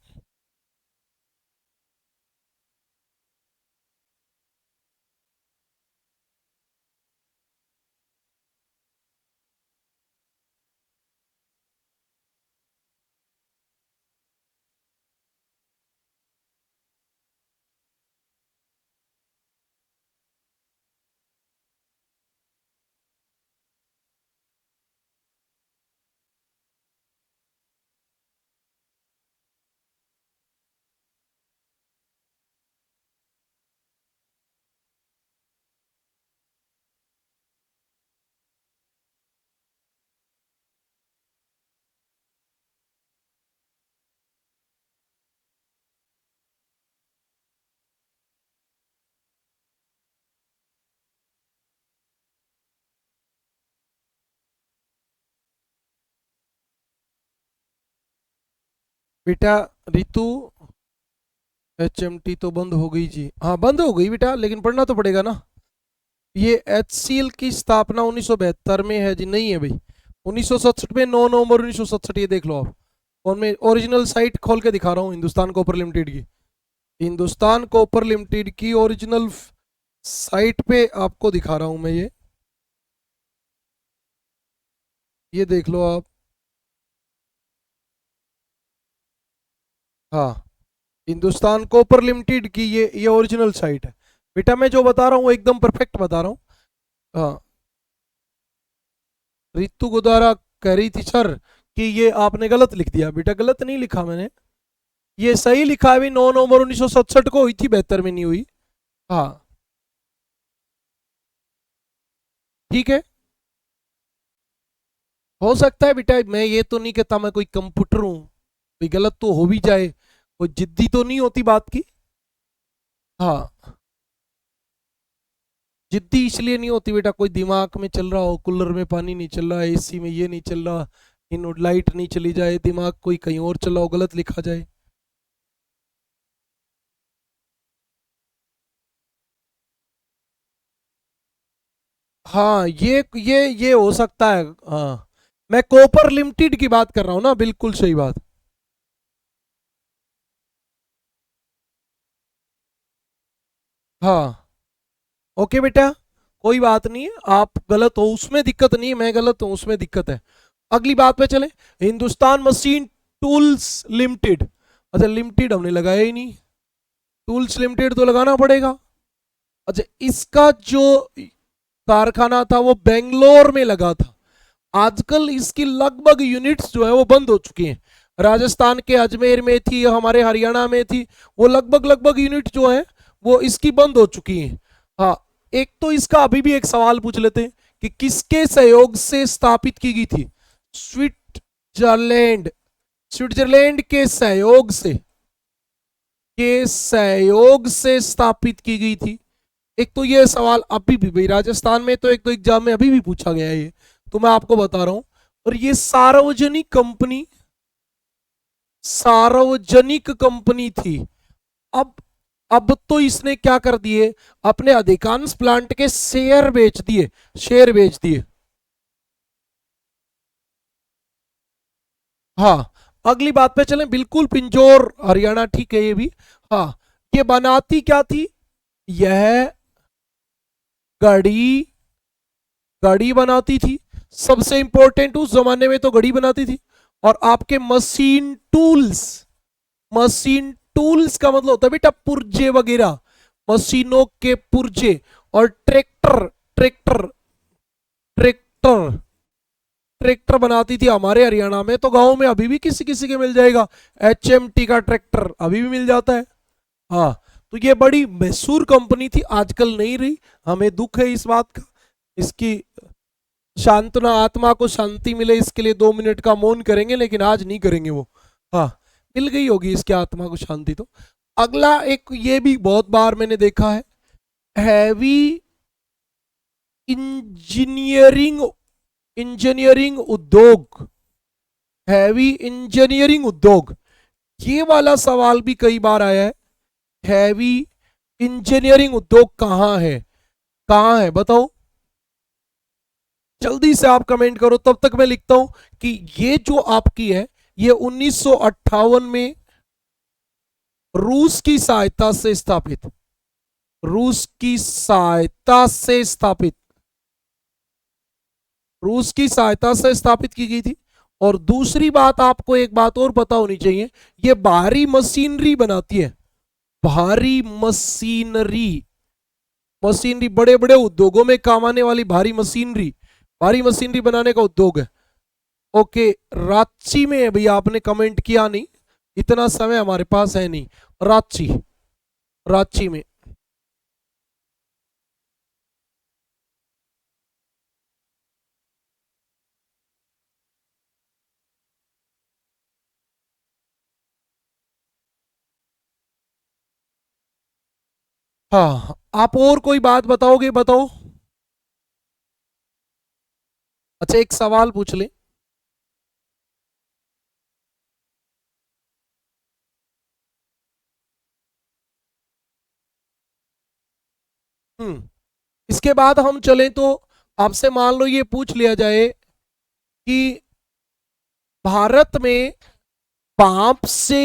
बेटा रितु, HMT तो बंद हो गई जी, हाँ बंद हो गई बेटा, लेकिन पढ़ना तो पड़ेगा ना। ये HCL की स्थापना 1972 में है जी, नहीं है भाई, 1967 में, 9 नवंबर 1967, ये देख लो आप। और मैं ओरिजिनल साइट खोल के दिखा रहा हूँ हिंदुस्तान कॉपर लिमिटेड की, हिंदुस्तान कॉपर लिमिटेड की ओरिजिनल साइट पे आपको दिखा रहा हूँ मैं ये देख लो आप। हाँ, हिंदुस्तान कॉपर लिमिटेड की ये ओरिजिनल साइट है बेटा, मैं जो बता रहा हूँ वो एकदम परफेक्ट बता रहा हूँ। हाँ, रितु गोदारा कह रही थी सर कि ये आपने गलत लिख दिया, बेटा गलत नहीं लिखा मैंने, ये सही लिखा है भी, 9 नवंबर 1967 को हुई थी, 72 में नहीं हुई। हाँ ठीक है, हो सकता है बेटा, मैं ये तो नहीं कहता मैं कोई कंप्यूटर हूँ, कोई गलत तो हो भी जाए, कोई जिद्दी तो नहीं होती बात की। हाँ, जिद्दी इसलिए नहीं होती बेटा, कोई दिमाग में चल रहा हो, कूलर में पानी नहीं चल रहा, एसी में ये नहीं चल रहा, इन लाइट नहीं चली जाए, दिमाग कोई कहीं और चला हो, गलत लिखा जाए। हाँ, ये हो सकता है। हाँ, मैं कॉपर लिमिटेड की बात कर रहा हूँ ना, बिल्कुल सही बात। हाँ ओके बेटा, कोई बात नहीं है, आप गलत हो उसमें दिक्कत नहीं है, मैं गलत हूं उसमें दिक्कत है। अगली बात पे चले, हिंदुस्तान मशीन टूल्स लिमिटेड, अच्छा लिमिटेड हमने लगाया ही नहीं, टूल्स लिमिटेड तो लगाना पड़ेगा। अच्छा, इसका जो कारखाना था वो बेंगलोर में लगा था, आजकल इसकी लगभग यूनिट्स जो है वो बंद हो चुकी हैं, राजस्थान के अजमेर में थी, हमारे हरियाणा में थी, वो लगभग लगभग यूनिट जो है वो इसकी बंद हो चुकी हैं। हाँ, एक तो इसका अभी भी एक सवाल पूछ लेते हैं कि किसके सहयोग से स्थापित की गई थी, स्विट्जरलैंड, स्विट्जरलैंड के सहयोग से स्थापित की गई थी। एक तो ये सवाल अभी भी भाई राजस्थान में तो एक तो एग्जाम में अभी भी पूछा गया है ये, तो मैं आपको बता रहा हूं। और ये सार्वजनिक कंपनी थी। अब अब तो इसने क्या कर दिए, अपने अधिकांश प्लांट के शेयर बेच दिए। हाँ, अगली बात पे चलें, बिल्कुल पिंजौर हरियाणा, ठीक है ये भी। हाँ, ये बनाती क्या थी, यह घड़ी, घड़ी बनाती थी, सबसे इंपॉर्टेंट उस जमाने में तो घड़ी बनाती थी। और आपके मशीन टूल्स का मतलब होता है बेटा पुर्जे वगैरह, मशीनों के पुर्जे। और ट्रैक्टर ट्रैक्टर ट्रैक्टर बनाती थी हमारे हरियाणा में, तो गांव में अभी भी किसी किसी के मिल जाएगा, HMT का ट्रैक्टर अभी भी मिल जाता है। हाँ, तो ये बड़ी मशहूर कंपनी थी, आजकल नहीं रही, हमें दुख है इस बात का। इसकी शांतना, आत्मा को शांति मिले इसके लिए 2 मिनट का मौन करेंगे, लेकिन आज नहीं करेंगे वो। हाँ, मिल गई होगी इसकी आत्मा को शांति तो। अगला एक ये भी बहुत बार मैंने देखा है, हैवी इंजीनियरिंग इंजीनियरिंग उद्योग, हैवी इंजीनियरिंग उद्योग, ये वाला सवाल भी कई बार आया है। हैवी इंजीनियरिंग उद्योग कहाँ है, कहाँ है बताओ, जल्दी से आप कमेंट करो, तब तक मैं लिखता हूं कि ये जो आपकी है, ये 1958 में रूस की सहायता से स्थापित, रूस की सहायता से स्थापित, रूस की सहायता से स्थापित की गई थी। और दूसरी बात, आपको एक बात और पता होनी चाहिए, ये भारी मशीनरी बनाती है, भारी मशीनरी, मशीनरी बड़े बड़े उद्योगों में काम आने वाली भारी मशीनरी, भारी मशीनरी बनाने का उद्योग है। ओके, रांची में है भैया, आपने कमेंट किया नहीं, इतना समय हमारे पास है नहीं। रांची, रांची में। हाँ, आप और कोई बात बताओगे, बताओ। अच्छा, एक सवाल पूछ ले, इसके बाद हम चलें तो आपसे मान लो ये पूछ लिया जाए कि भारत में भाप से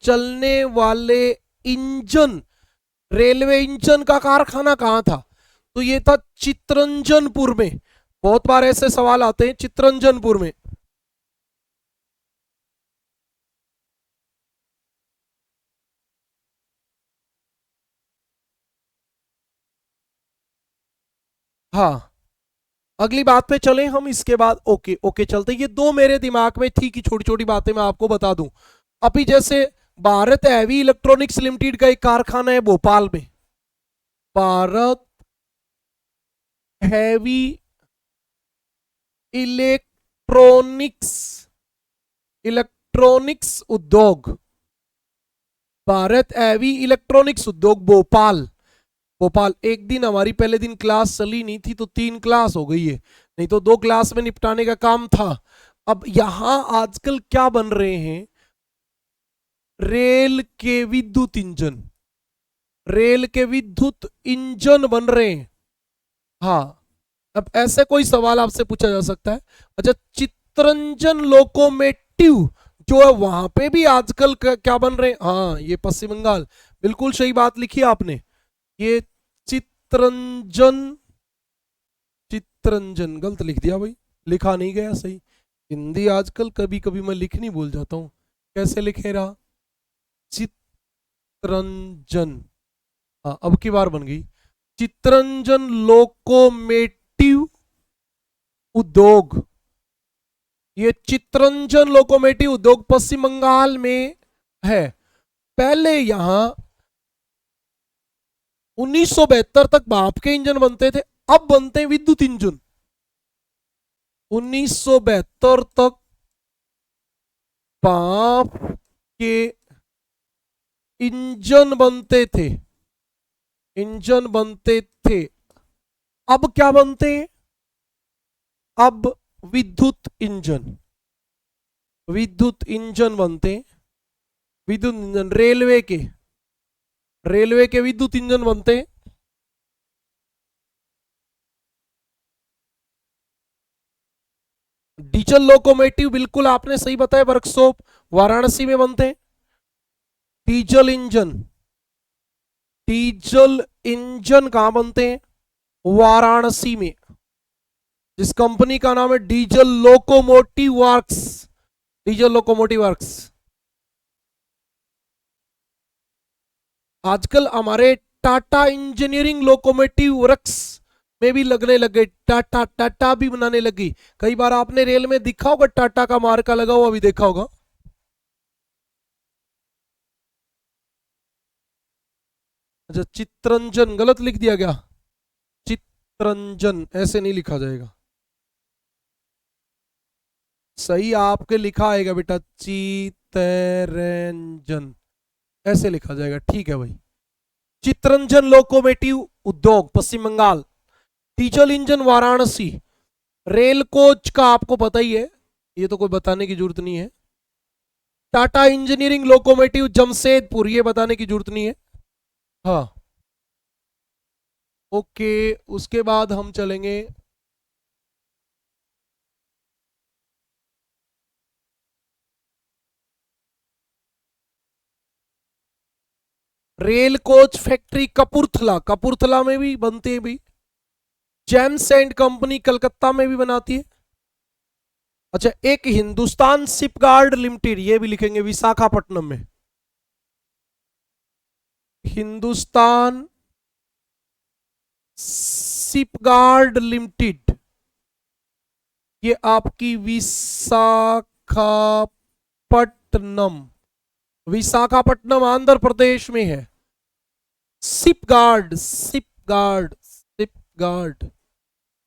चलने वाले इंजन, रेलवे इंजन का कारखाना कहाँ था? तो ये था चितरंजनपुर में। बहुत बार ऐसे सवाल आते हैं, चितरंजनपुर में। हाँ, अगली बात पे चलें हम। इसके बाद ओके ओके चलते। ये दो मेरे दिमाग में थी कि छोटी छोटी बातें मैं आपको बता दूं। अभी जैसे भारत हैवी इलेक्ट्रॉनिक्स लिमिटेड का एक कारखाना है भोपाल में। भारत हैवी इलेक्ट्रॉनिक्स इलेक्ट्रॉनिक्स उद्योग, भारत हैवी इलेक्ट्रॉनिक्स उद्योग भोपाल। भोपाल। एक दिन हमारी पहले दिन क्लास चली नहीं थी तो 3 क्लास हो गई है, नहीं तो 2 क्लास में निपटाने का काम था। अब यहां आजकल क्या बन रहे हैं? रेल के विद्युत इंजन, रेल के विद्युत इंजन बन रहे हैं। हाँ, अब ऐसे कोई सवाल आपसे पूछा जा सकता है। अच्छा, चितरंजन लोकोमेटिव जो है वहां पे भी आजकल क्या बन रहे हैं? हाँ, ये पश्चिम बंगाल। बिल्कुल सही बात लिखी आपने। ये चितरंजन, चितरंजन गलत लिख दिया भाई, लिखा नहीं गया सही। हिंदी आजकल कभी कभी मैं लिखनी भूल जाता हूँ, कैसे लिखे रहा? चितरंजन। हाँ, अब की बार बन गई। चितरंजन लोकोमेटिव उद्योग। ये चितरंजन लोकोमेटिव उद्योग पश्चिम बंगाल में है। पहले यहां 1972 तक भाप के इंजन बनते थे, अब बनते हैं विद्युत इंजन। 1972 तक भाप के इंजन बनते थे, इंजन बनते थे। अब क्या बनते हैं? अब विद्युत इंजन, विद्युत इंजन बनते हैं। विद्युत इंजन रेलवे के, रेलवे के विद्युत इंजन बनते हैं। डीजल लोकोमेटिव, बिल्कुल आपने सही बताया, वर्कशॉप वाराणसी में बनते हैं। डीजल इंजन, डीजल इंजन कहां बनते हैं? वाराणसी में, जिस कंपनी का नाम है diesel locomotive works. Diesel locomotive works. आजकल हमारे टाटा इंजीनियरिंग लोकोमोटिव वर्क्स में भी लगने लग गए। टाटा, टाटा भी बनाने लगी। कई बार आपने रेल में देखा होगा टाटा का मार्का लगा हुआ, भी देखा होगा। अच्छा, चितरंजन गलत लिख दिया गया। चितरंजन ऐसे नहीं लिखा जाएगा, सही आपके लिखा आएगा बेटा, चितरंजन ऐसे लिखा जाएगा। ठीक है भाई। चितरंजन लोकोमोटिव उद्योग Paschim Bangal. Diesel engine Varanasi. Rail coach का आपको पता ही है, ये तो कोई बताने की जरूरत नहीं है। टाटा इंजीनियरिंग लोकोमोटिव जमशेदपुर, ये बताने की जरूरत नहीं है। हाँ, ओके। उसके बाद हम चलेंगे rail coach factory Kapurthala. Kapurthala में भी बनते हैं भाई। जेम्स एंड कंपनी कलकत्ता में भी बनाती है। अच्छा, एक हिंदुस्तान शिपगार्ड लिमिटेड, ये भी लिखेंगे विशाखापट्टनम में। हिंदुस्तान शिपगार्ड लिमिटेड, ये आपकी विशाखापट्टनम, विशाखापट्टनम आंध्र प्रदेश में है। शिपगार्ड, शिपगार्ड, शिपगार्ड,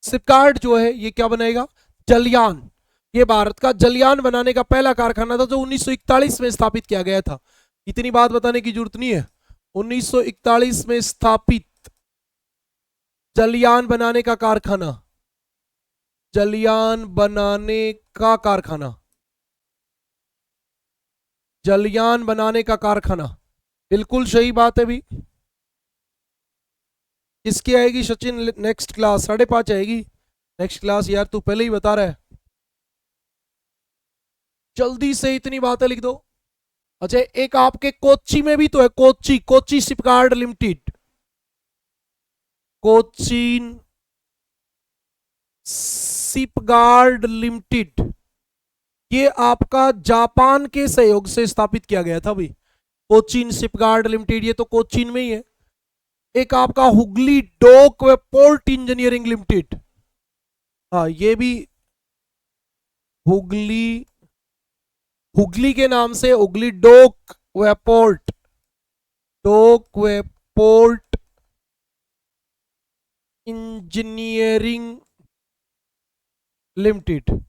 शिपगार्ड जो है ये क्या बनाएगा? जलयान। ये भारत का जलयान बनाने का पहला कारखाना था जो 1941 में स्थापित किया गया था। इतनी बात बताने की जरूरत नहीं है। 1941 में स्थापित जलयान बनाने का कारखाना, जलयान बनाने का कारखाना, जलयान बनाने का कारखाना। बिल्कुल सही बात है भी। किसकी आएगी सचिन नेक्स्ट क्लास? 5:30 आएगी नेक्स्ट क्लास। यार तू पहले ही बता रहा है, जल्दी से इतनी बातें लिख दो। अच्छा, एक आपके कोच्चि में भी तो है, Kochi, Kochi shipyard limited, Cochin shipyard limited, ये आपका जापान के सहयोग से स्थापित किया गया था भाई। कोचीन शिपयार्ड लिमिटेड, ये तो कोचीन में ही है। एक आपका हुगली डॉक व पोर्ट इंजीनियरिंग लिमिटेड, हाँ ये भी हुगली, हुगली के नाम से हुगली डॉक व पोर्ट, डॉक व पोर्ट इंजीनियरिंग लिमिटेड,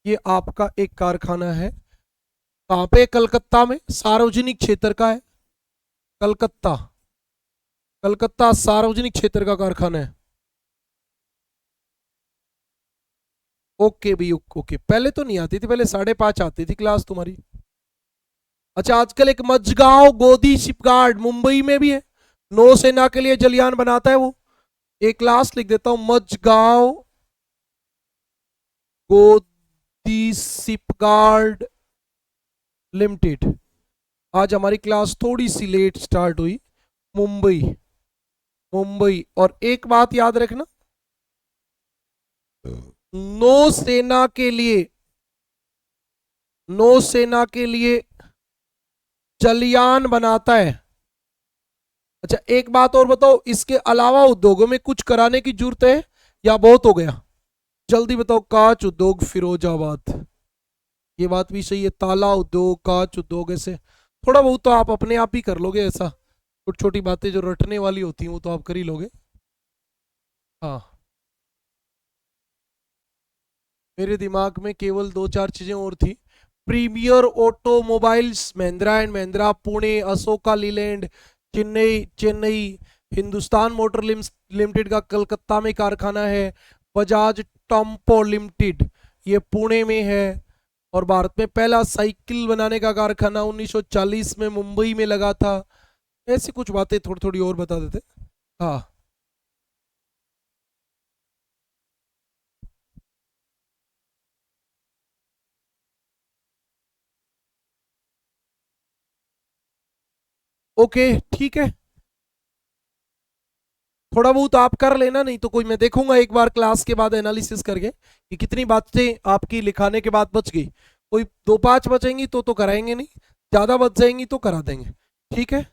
ये आपका एक कारखाना है। कहां पे? कलकत्ता में, सार्वजनिक क्षेत्र का है। कलकत्ता, कलकत्ता सार्वजनिक क्षेत्र का कारखाना है। ओके भी, ओके। पहले तो नहीं आती थी, पहले 5:30 आती थी क्लास तुम्हारी। अच्छा, आजकल एक मजगांव गोदी शिपयार्ड मुंबई में भी है, नौसेना के लिए जलयान बनाता है वो। एक क्लास लिख देता हूं, मजगांव गोदी शिपयार्ड लिमिटेड। आज हमारी क्लास थोड़ी सी लेट स्टार्ट हुई, मुंबई, मुंबई। और एक बात याद रखना, नौसेना के लिए, नौसेना के लिए जलयान बनाता है। अच्छा, एक बात और बताओ, इसके अलावा उद्योगों में कुछ कराने की जरूरत है या बहुत हो गया? जल्दी बताओ। कांच उद्योग फिरोजाबाद, ये बात भी सही है। ताला उद्योग, कांच उद्योग, ऐसे थोड़ा बहुत तो आप अपने आप ही कर लोगे। ऐसा छोटी छोटी बातें जो रटने वाली होती हैं वो तो आप कर ही लोगे। हाँ, मेरे दिमाग में केवल 2-4 चीजें और थी। Premier automobiles, Mahindra and Mahindra Pune, Ashoka Leyland Chennai, Chennai, Hindustan motor limited का कलकत्ता में कारखाना है, बजाज टम्पो लिमिटेड ये पुणे में है, और भारत में पहला साइकिल बनाने का कारखाना 1940 में मुंबई में लगा था। ऐसी कुछ बातें थोड़ी थोड़ी और बता देते। हाँ, ओके ठीक है, थोड़ा बहुत आप कर लेना, नहीं तो कोई, मैं देखूंगा एक बार क्लास के बाद एनालिसिस करके कि कितनी बातें आपकी लिखाने के बाद बच गई। कोई 2-5 बचेंगी तो कराएंगे नहीं, ज़्यादा बच जाएंगी तो करा देंगे। ठीक है।